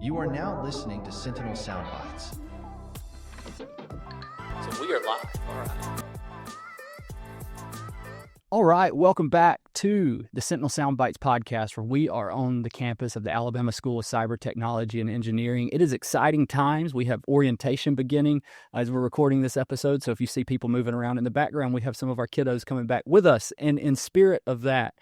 You are now listening to Sentinel Soundbytes. So we are live. All right, welcome back to the Sentinel Soundbytes podcast, where we are on the campus of the Alabama School of Cyber Technology and Engineering. It is exciting times. We have orientation beginning as we're recording this episode. So if you see people moving around in the background, we have some of our kiddos coming back with us. And in spirit of that,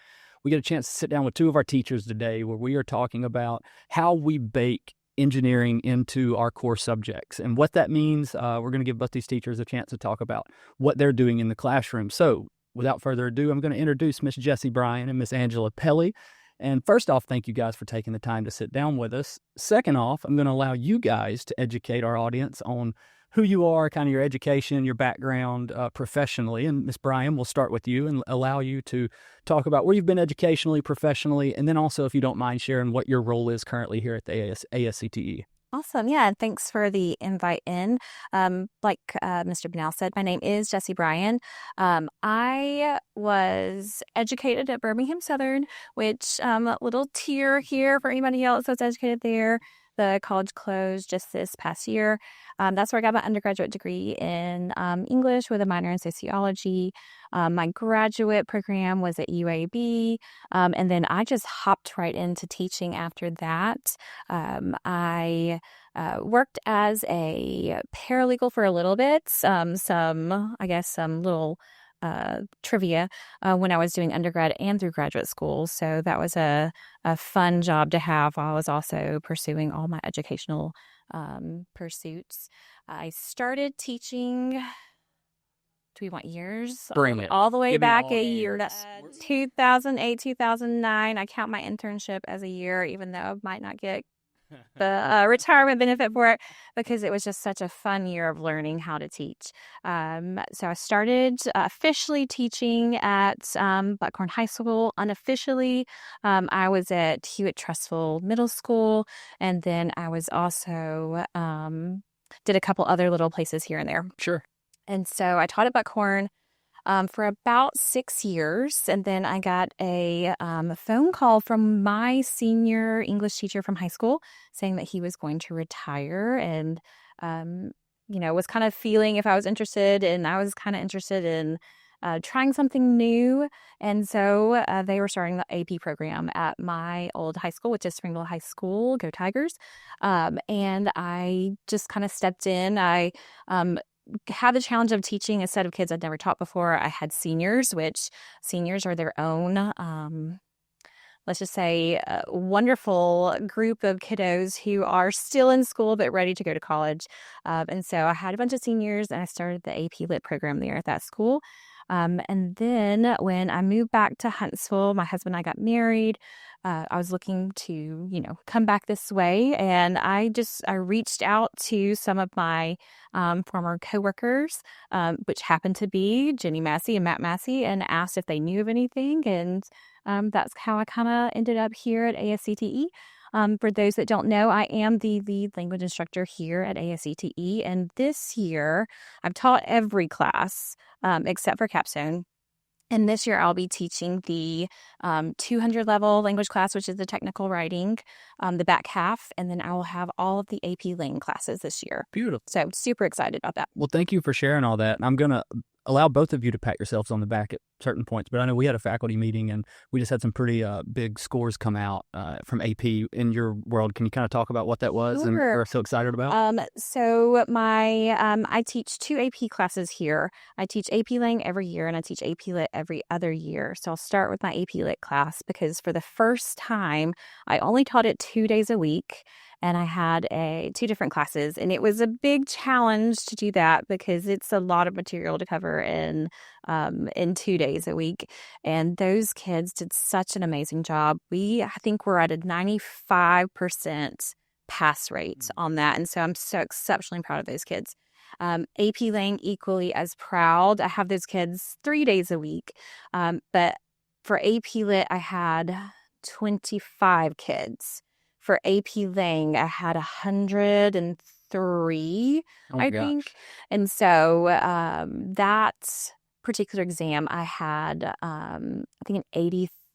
we get a chance to sit down with two of our teachers today, where we are talking about how we bake engineering into our core subjects and what that means. We're going to give both these teachers a chance to talk about what they're doing in the classroom. So without further ado, I'm going to introduce Miss Jessy Bryan and Miss Angela Pelle. And first off, thank you guys for taking the time to sit down with us. Second off, I'm going to allow you guys to educate our audience on who you are, kind of your education, your background professionally. And Miss Bryan, we'll start with you and allow you to talk about where you've been educationally, professionally, and then also, if you don't mind, sharing what your role is currently here at the ASCTE. Awesome. Yeah. And thanks for the invite in. Like Mr. Bennell said, my name is Jessy Bryan. I was educated at Birmingham Southern, which a little tear here for anybody else that's educated there. The college closed just this past year. That's where I got my undergraduate degree in English with a minor in sociology. My graduate program was at UAB. And then I just hopped right into teaching after that. I worked as a paralegal for a little bit. Some little trivia when I was doing undergrad and through graduate school. So that was a fun job to have while I was also pursuing all my educational pursuits. I started teaching, do we want years? Bring it. All the way Give me back all a the year, years. 2008, 2009. I count my internship as a year, even though I might not get the retirement benefit for it, because it was just such a fun year of learning how to teach. So I started officially teaching at Buckhorn High School. Unofficially, I was at Hewitt-Trustful Middle School, and then I was also did a couple other little places here and there. Sure. And so I taught at Buckhorn for about 6 years. And then I got a phone call from my senior English teacher from high school saying that he was going to retire, and, was kind of feeling if I was interested. And I was kind of interested in trying something new. And so they were starting the AP program at my old high school, which is Springville High School. Go Tigers. And I just kind of stepped in. I had the challenge of teaching a set of kids I'd never taught before. I had seniors, which seniors are their own, let's just say, a wonderful group of kiddos who are still in school but ready to go to college. And so I had a bunch of seniors, and I started the AP Lit program there at that school. And then when I moved back to Huntsville, my husband and I got married. I was looking to, come back this way. And I reached out to some of my former coworkers, which happened to be Jenny Massey and Matt Massey, and asked if they knew of anything. And that's how I kind of ended up here at ASCTE. For those that don't know, I am the lead language instructor here at ASCTE. And this year, I've taught every class except for capstone. And this year, I'll be teaching the 200 level language class, which is the technical writing, the back half. And then I will have all of the AP Lang classes this year. Beautiful. So I'm super excited about that. Well, thank you for sharing all that. And I'm going to allow both of you to pat yourselves on the back at certain points. But I know we had a faculty meeting, and we just had some pretty big scores come out from AP in your world. Can you kind of talk about what that was and Sure. we're so excited about? So I teach 2 AP classes here. I teach AP Lang every year, and I teach AP Lit every other year. So I'll start with my AP Lit class, because for the first time, I only taught it 2 days a week. And I had 2 different classes, and it was a big challenge to do that because it's a lot of material to cover in 2 days a week. And those kids did such an amazing job. I think we're at a 95% pass rate on that. And so I'm so exceptionally proud of those kids. AP Lang, equally as proud. I have those kids 3 days a week. But for AP Lit, I had 25 kids. For AP Lang, I had 103, I think. And so that particular exam, I had, I think, an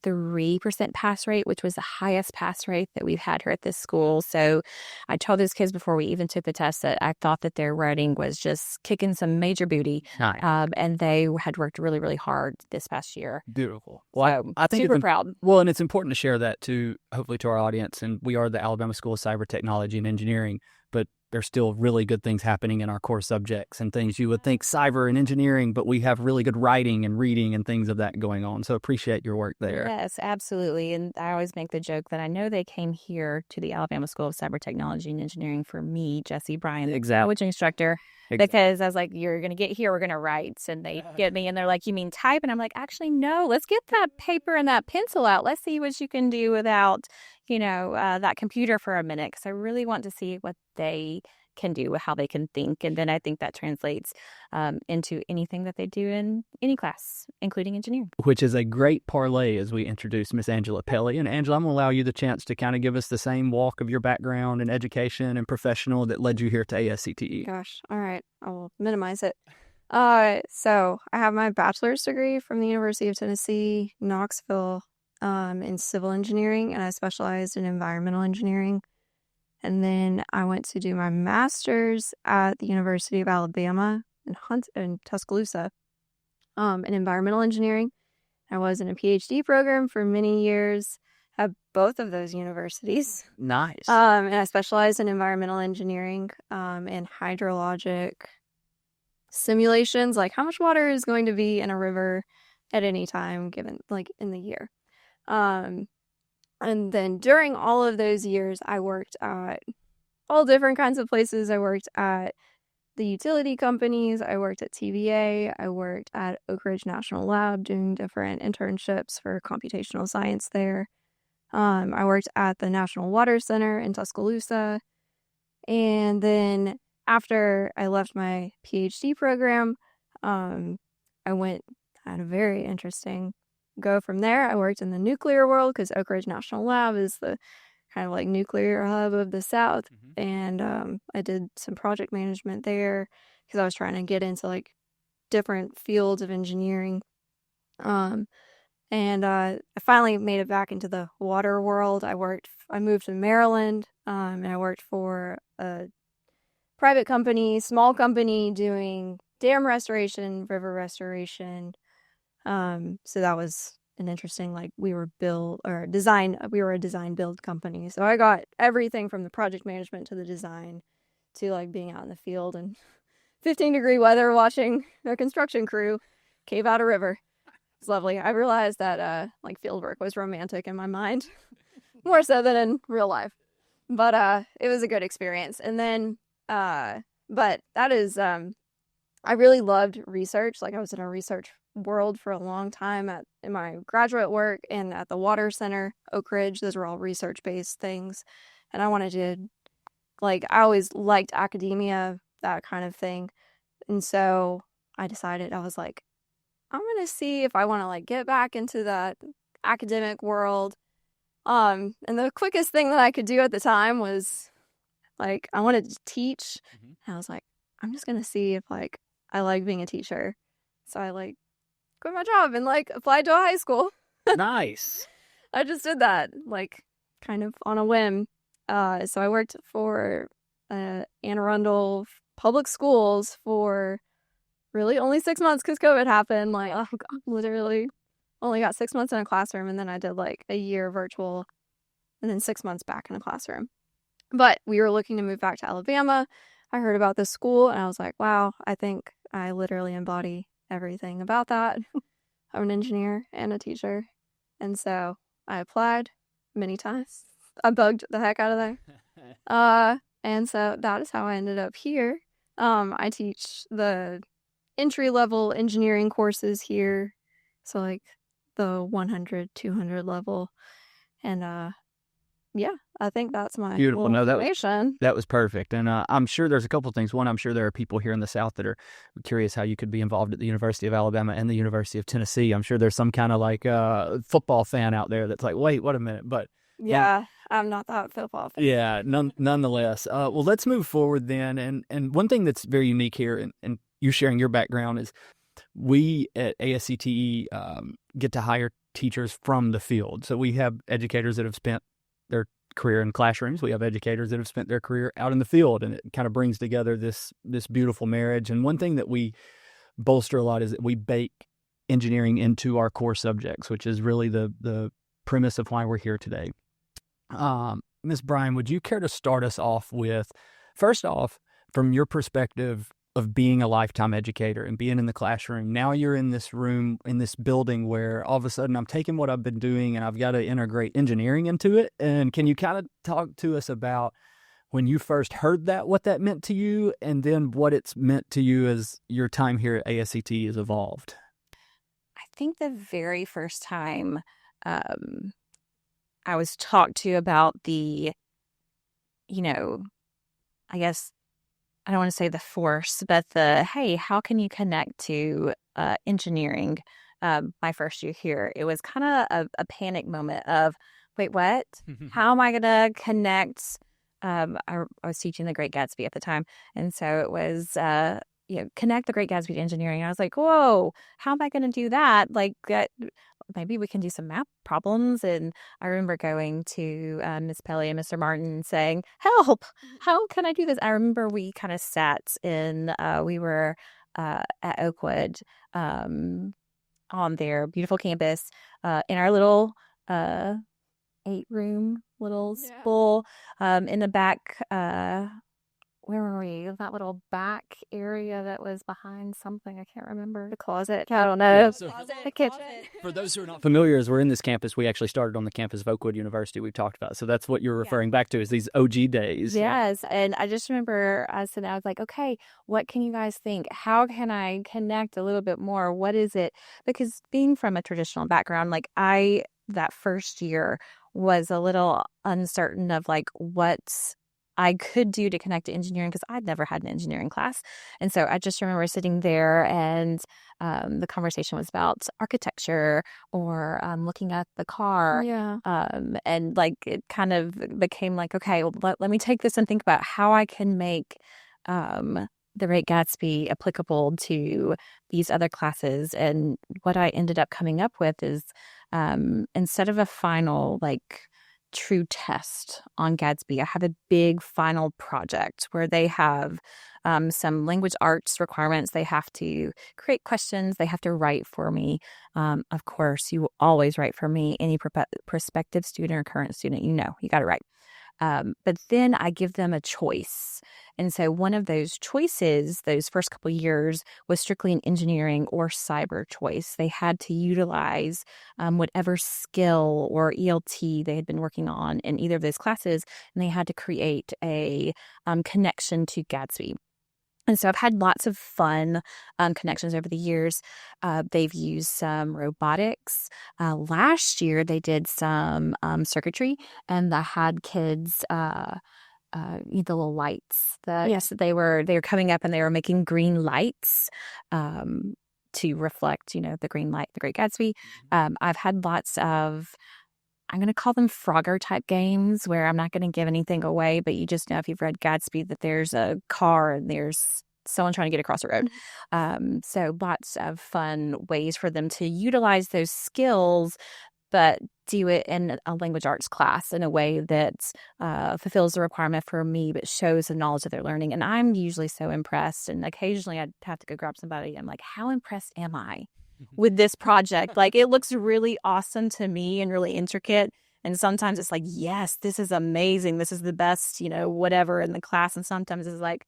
93% pass rate, which was the highest pass rate that we've had here at this school. So I told those kids before we even took the test that I thought that their writing was just kicking some major booty. Nice. And they had worked really, really hard this past year. Beautiful. Well, So, I think super it's proud. Well, and it's important to share that to hopefully to our audience. And we are the Alabama School of Cyber Technology and Engineering, but there's still really good things happening in our core subjects and things you would think cyber and engineering, but we have really good writing and reading and things of that going on. So appreciate your work there. Yes, absolutely. And I always make the joke that I know they came here to the Alabama School of Cyber Technology and Engineering for me, Jessy Bryan, the Exactly. language instructor, because I was like, you're going to get here, we're going to write. And they get me and they're like, you mean type? And I'm like, actually, no, let's get that paper and that pencil out. Let's see what you can do without, that computer for a minute. Because I really want to see what they can do, how they can think. And then I think that translates into anything that they do in any class, including engineering. Which is a great parlay as we introduce Miss Angela Pelle. And Angela, I'm going to allow you the chance to kind of give us the same walk of your background and education and professional that led you here to ASCTE. Gosh, all right, I will minimize it. So I have my bachelor's degree from the University of Tennessee, Knoxville, in civil engineering, and I specialized in environmental engineering. And then I went to do my master's at the University of Alabama in Tuscaloosa, in environmental engineering. I was in a PhD program for many years at both of those universities. Nice. And I specialized in environmental engineering, and hydrologic simulations, like how much water is going to be in a river at any time given, like in the year. And then during all of those years, I worked at all different kinds of places. I worked at the utility companies. I worked at TVA. I worked at Oak Ridge National Lab doing different internships for computational science there. I worked at the National Water Center in Tuscaloosa. And then after I left my PhD program, I had a very interesting go from there. I worked in the nuclear world because Oak Ridge National Lab is the kind of like nuclear hub of the South. Mm-hmm. And I did some project management there because I was trying to get into like different fields of engineering. And I finally made it back into the water world. I moved to Maryland, and I worked for a private company, small company doing dam restoration, river restoration. So that was an interesting, we were a design build company. So I got everything from the project management to the design to like being out in the field and 15-degree weather watching a construction crew cave out a river. It's lovely. I realized that field work was romantic in my mind, more so than in real life. But it was a good experience. And then but that is I really loved research. Like I was in a research world for a long time in my graduate work and at the Water Center, Oak Ridge. Those were all research-based things. And I wanted to, I always liked academia, that kind of thing. And so I decided, I was like, I'm going to see if I want to get back into that academic world. And the quickest thing that I could do at the time was I wanted to teach. Mm-hmm. And I was like, I'm just going to see if I like being a teacher. So I quit my job and applied to a high school. Nice. I just did that kind of on a whim. So I worked for Anne Arundel Public Schools for really only 6 months because COVID happened. Literally only got 6 months in a classroom, and then I did a year virtual and then 6 months back in a classroom. But we were looking to move back to Alabama. I heard about this school and I was like, wow, I think I literally embody everything about that. I'm an engineer and a teacher. And so I applied many times. I bugged the heck out of there. And so that is how I ended up here. I teach the entry-level engineering courses here. So the 100, 200 level. And yeah, I think that's my Beautiful. No, information. that was perfect. And I'm sure there's a couple of things. One, I'm sure there are people here in the South that are curious how you could be involved at the University of Alabama and the University of Tennessee. I'm sure there's some kind of football fan out there that's like, wait a minute. But yeah, I'm not that football fan. Yeah, nonetheless. Well, let's move forward then. And one thing that's very unique here, and you sharing your background, is we at ASCTE get to hire teachers from the field. So we have educators that have spent their career in classrooms. We have educators that have spent their career out in the field, and it kind of brings together this beautiful marriage. And one thing that we bolster a lot is that we bake engineering into our core subjects, which is really the premise of why we're here today. Ms. Bryan, would you care to start us off with, first off, from your perspective of being a lifetime educator and being in the classroom? Now you're in this room, in this building where all of a sudden I'm taking what I've been doing and I've got to integrate engineering into it. And can you kind of talk to us about when you first heard that, what that meant to you, and then what it's meant to you as your time here at ASCTE has evolved? I think the very first time I was talked to about the, I guess, I don't want to say the force, but hey, how can you connect to engineering my first year here? It was kind of a panic moment of, wait, what? How am I going to connect? I was teaching the Great Gatsby at the time. And so it was, connect the Great Gatsby to engineering. And I was like, whoa, how am I going to do that? Like, maybe we can do some math problems. And I remember going to Ms. Pelle and Mr. Martin saying, help, how can I do this? I remember we kind of sat we were at Oakwood on their beautiful campus in our little 8-room little school in the back. Where were we? That little back area that was behind something. I can't remember. The closet. I don't know. The kitchen. For those who are not familiar, as we're in this campus, we actually started on the campus of Oakwood University. We've talked about. So that's what you're referring back to, is these OG days. Yes. And I just remember I was like, okay, what can you guys think? How can I connect a little bit more? What is it? Because being from a traditional background, like that first year was a little uncertain of like what I could do to connect to engineering, because I'd never had an engineering class. And so I just remember sitting there and the conversation was about architecture or looking at the car. Yeah. And like it kind of became like, okay, well, let me take this and think about how I can make the Great Gatsby applicable to these other classes. And what I ended up coming up with is instead of a final like true test on Gatsby, I have a big final project where they have some language arts requirements. They have to create questions. They have to write for me. Of course, you always write for me. Any prospective student or current student, you got to write. But then I give them a choice. And so one of those choices, those first couple of years, was strictly an engineering or cyber choice. They had to utilize whatever skill or ELT they had been working on in either of those classes, and they had to create a connection to Gatsby. And so I've had lots of fun connections over the years. They've used some robotics. Last year, they did some circuitry, and I had kids the little lights. They were coming up and they were making green lights to reflect, the green light, the Great Gatsby. I've had lots of, I'm going to call them Frogger type games, where I'm not going to give anything away, but you just know if you've read Gatsby that there's a car and there's someone trying to get across the road. So lots of fun ways for them to utilize those skills, but do it in a language arts class in a way that fulfills the requirement for me, but shows the knowledge that they're learning. And I'm usually so impressed. And occasionally I'd have to go grab somebody. I'm like, how impressed am I with this project? Like, it looks really awesome to me and really intricate. And sometimes it's like, yes, this is amazing. This is the best, whatever in the class. And sometimes it's like,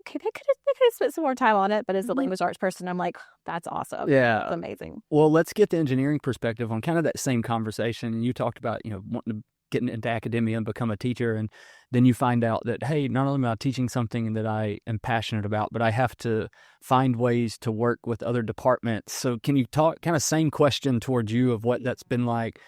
okay, they could have spent some more time on it. But as a language arts person, I'm like, that's awesome. Yeah. That's amazing. Well, let's get the engineering perspective on kind of that same conversation. And you talked about, wanting to get into academia and become a teacher. And then you find out that, hey, not only am I teaching something that I am passionate about, but I have to find ways to work with other departments. So can you talk, kind of same question towards you of what that's been like,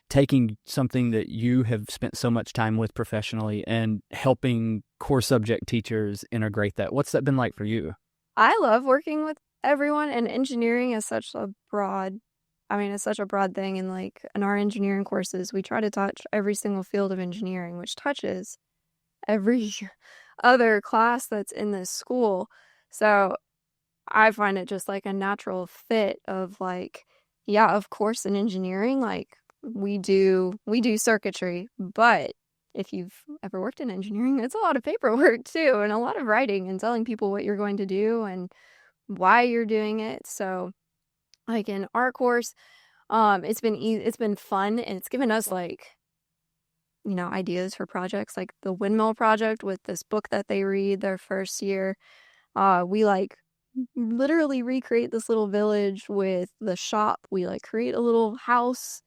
taking something that you have spent so much time with professionally and helping core subject teachers integrate that? What's that been like for you? I love working with everyone, and engineering is such a broad thing. And like in our engineering courses, we try to touch every single field of engineering, which touches every other class that's in this school. So I find it just like a natural fit of like yeah, of course, in engineering, like we do circuitry, but if you've ever worked in engineering, it's a lot of paperwork too, and a lot of writing and telling people what you're going to do and why you're doing it. So, like in our course, it's been fun, and it's given us like, ideas for projects, like the windmill project with this book that they read their first year. We like literally recreate this little village with the shop. We like create a little house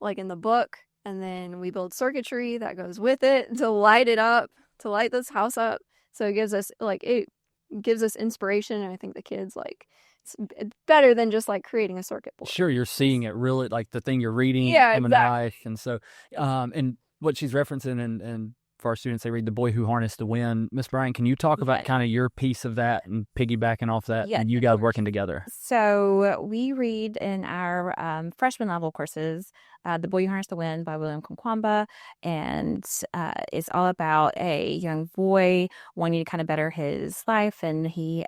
like in the book, and then we build circuitry that goes with it to light this house up. So it gives us inspiration, and I think the kids like it's better than just like creating a circuit board. Sure, you're seeing it really, like the thing you're reading Yeah, come exactly. alive. And so, and what she's referencing, and for our students, they read The Boy Who Harnessed the Wind. Miss Bryan, can you talk about kind of your piece of that and piggybacking off that, and you guys working together? So we read in our freshman level courses, The Boy Who Harnessed the Wind by William Kwakwamba, and it's all about a young boy wanting to kind of better his life, and he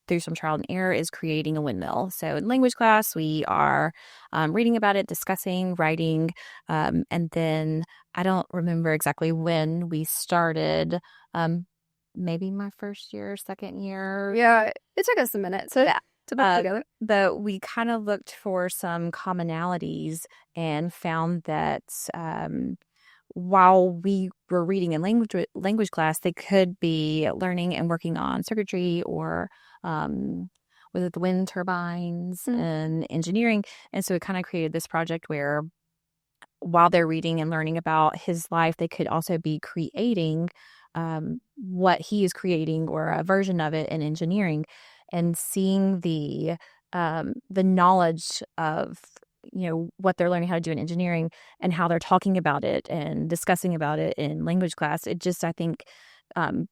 through some trial and error is creating a windmill. So in language class, we are reading about it, discussing, writing, and then I don't remember exactly when we started. Maybe my first year, second year. Yeah, it took us a minute to put it together. But we kind of looked for some commonalities and found that while we were reading in language class, they could be learning and working on circuitry or with the wind turbines and engineering. And so it kind of created this project where while they're reading and learning about his life, they could also be creating what he is creating or a version of it in engineering, and seeing the knowledge of what they're learning how to do in engineering and how they're talking about it and discussing about it in language class. It just, I think,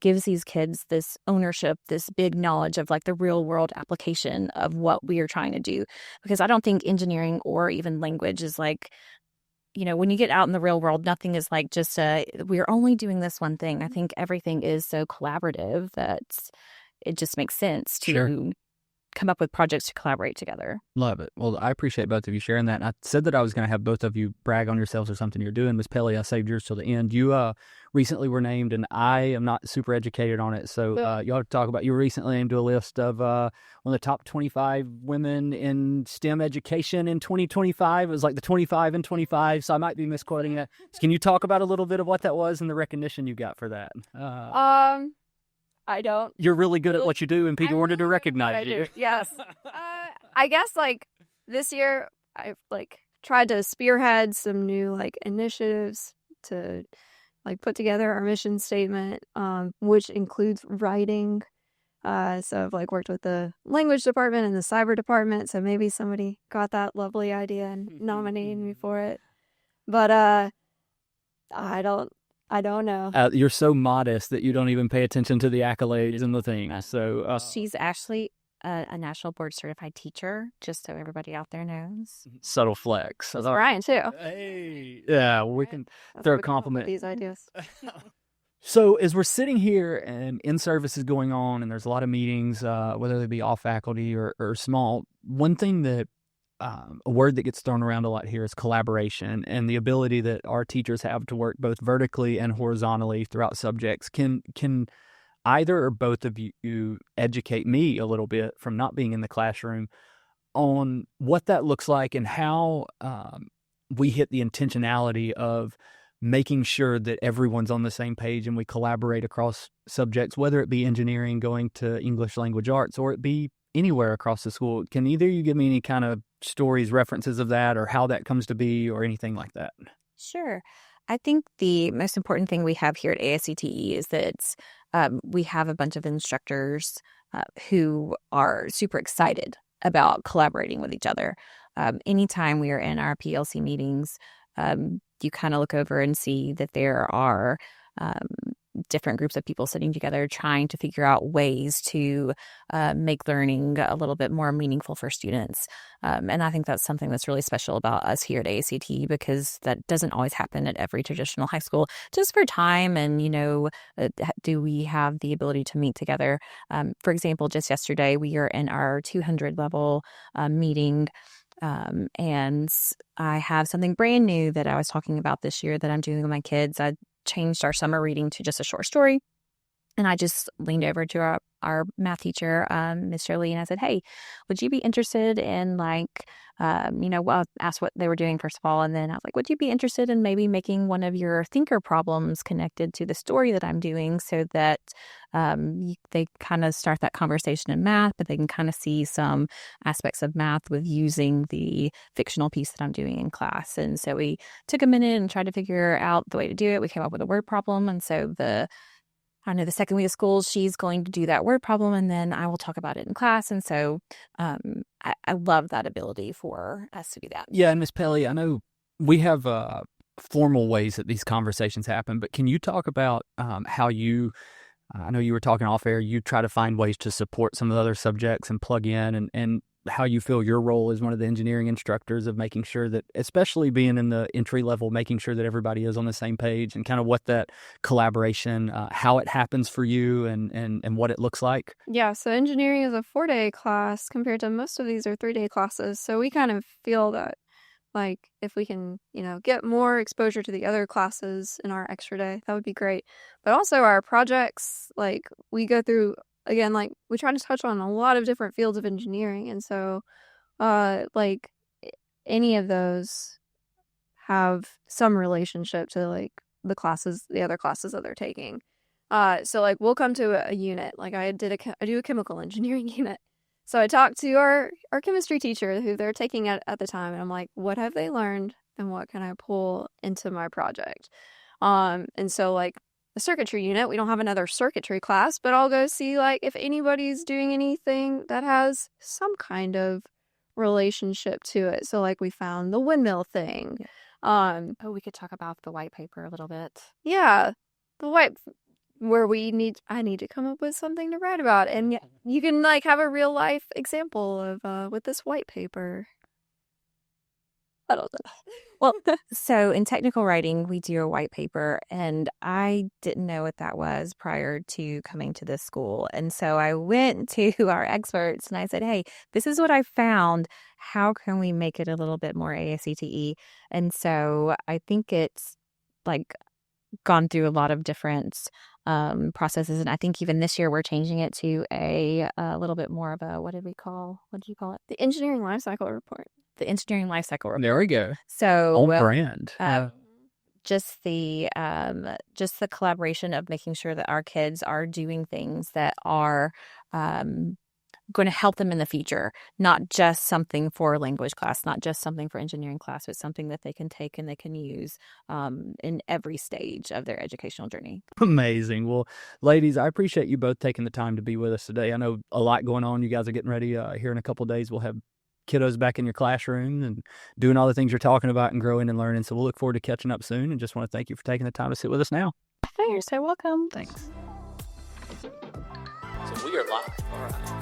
gives these kids this ownership, this big knowledge of like the real world application of what we are trying to do. Because I don't think engineering or even language is like, when you get out in the real world, nothing is like just we're only doing this one thing. I think everything is so collaborative that it just makes sense to come up with projects to collaborate together. Love it. Well, I appreciate both of you sharing that. And I said that I was going to have both of you brag on yourselves or something you're doing. Miss Pelle, I saved yours till the end. You recently were named, and I am not super educated on it. So y'all talk about, you were recently named to a list of one of the top 25 women in STEM education in 2025. It was like the 25 and 25, so I might be misquoting that. Can you talk about a little bit of what that was and the recognition you got for that? I don't. You're really good at what you do, and people wanted to recognize you. Yes. I guess like this year, I've like tried to spearhead some new like initiatives to like put together our mission statement, which includes writing. So I've like worked with the language department and the cyber department. So maybe somebody got that lovely idea and nominated me for it. But I don't know. You're so modest that you don't even pay attention to the accolades and the things. So she's actually a national board certified teacher, just so everybody out there knows. Subtle flex. Bryan too. Hey, yeah, we can throw a compliment. These ideas. So as we're sitting here and in-service is going on, and there's a lot of meetings, whether they be all faculty or small, one thing that a word that gets thrown around a lot here is collaboration, and the ability that our teachers have to work both vertically and horizontally throughout subjects. Can either or both of you educate me a little bit from not being in the classroom on what that looks like and how we hit the intentionality of making sure that everyone's on the same page and we collaborate across subjects, whether it be engineering, going to English language arts, or it be anywhere across the school? Can either of you give me any kind of stories, references of that, or how that comes to be, or anything like that? Sure. I think the most important thing we have here at ASCTE is that we have a bunch of instructors who are super excited about collaborating with each other. Anytime we are in our PLC meetings, you kind of look over and see that there are different groups of people sitting together trying to figure out ways to make learning a little bit more meaningful for students. And I think that's something that's really special about us here at ASCTE, because that doesn't always happen at every traditional high school, just for time and, do we have the ability to meet together? For example, just yesterday, we are in our 200 level meeting And I have something brand new that I was talking about this year that I'm doing with my kids. I changed our summer reading to just a short story. And I just leaned over to our math teacher, Miss Jolie, and I said, hey, would you be interested in well, asked what they were doing first of all. And then I was like, would you be interested in maybe making one of your thinker problems connected to the story that I'm doing so that they kind of start that conversation in math, but they can kind of see some aspects of math with using the fictional piece that I'm doing in class. And so we took a minute and tried to figure out the way to do it. We came up with a word problem. And so the second week of school, she's going to do that word problem, and then I will talk about it in class. And so I love that ability for us to do that. Yeah, and Miss Pelle, I know we have formal ways that these conversations happen, but can you talk about how you, I know you were talking off air, you try to find ways to support some of the other subjects and plug in, and how you feel your role as one of the engineering instructors of making sure that, especially being in the entry level, making sure that everybody is on the same page, and kind of what that collaboration, how it happens for you and what it looks like? Yeah, so engineering is a 4-day class compared to most of these are 3-day classes. So we kind of feel that if we can, get more exposure to the other classes in our extra day, that would be great. But also our projects, we go through, again, we try to touch on a lot of different fields of engineering. And so, any of those have some relationship to, the other classes that they're taking. So, we'll come to a unit. I do a chemical engineering unit. So I talked to our chemistry teacher who they're taking at the time. And I'm like, what have they learned? And what can I pull into my project? And so, the circuitry unit, we don't have another circuitry class, but I'll go see if anybody's doing anything that has some kind of relationship to it. So we found the windmill thing. We could talk about the white paper a little bit. Yeah, the white where I need to come up with something to write about, and you can have a real life example of with this white paper. I don't know. Well, so in technical writing, we do a white paper, and I didn't know what that was prior to coming to this school. And so I went to our experts and I said, hey, this is what I found. How can we make it a little bit more ASCTE? And so I think it's gone through a lot of different processes. And I think even this year we're changing it to a little bit more of a, what did you call it? The engineering lifecycle report. The engineering lifecycle report. There we go. So on brand. Just the collaboration of making sure that our kids are doing things that are going to help them in the future, not just something for language class, not just something for engineering class, but something that they can take and they can use in every stage of their educational journey. Amazing. Well, ladies, I appreciate you both taking the time to be with us today. I know a lot going on. You guys are getting ready here in a couple of days. We'll have kiddos back in your classroom and doing all the things you're talking about and growing and learning. So we'll look forward to catching up soon, and just want to thank you for taking the time to sit with us now. You're so welcome. Thanks. So we are live. All right.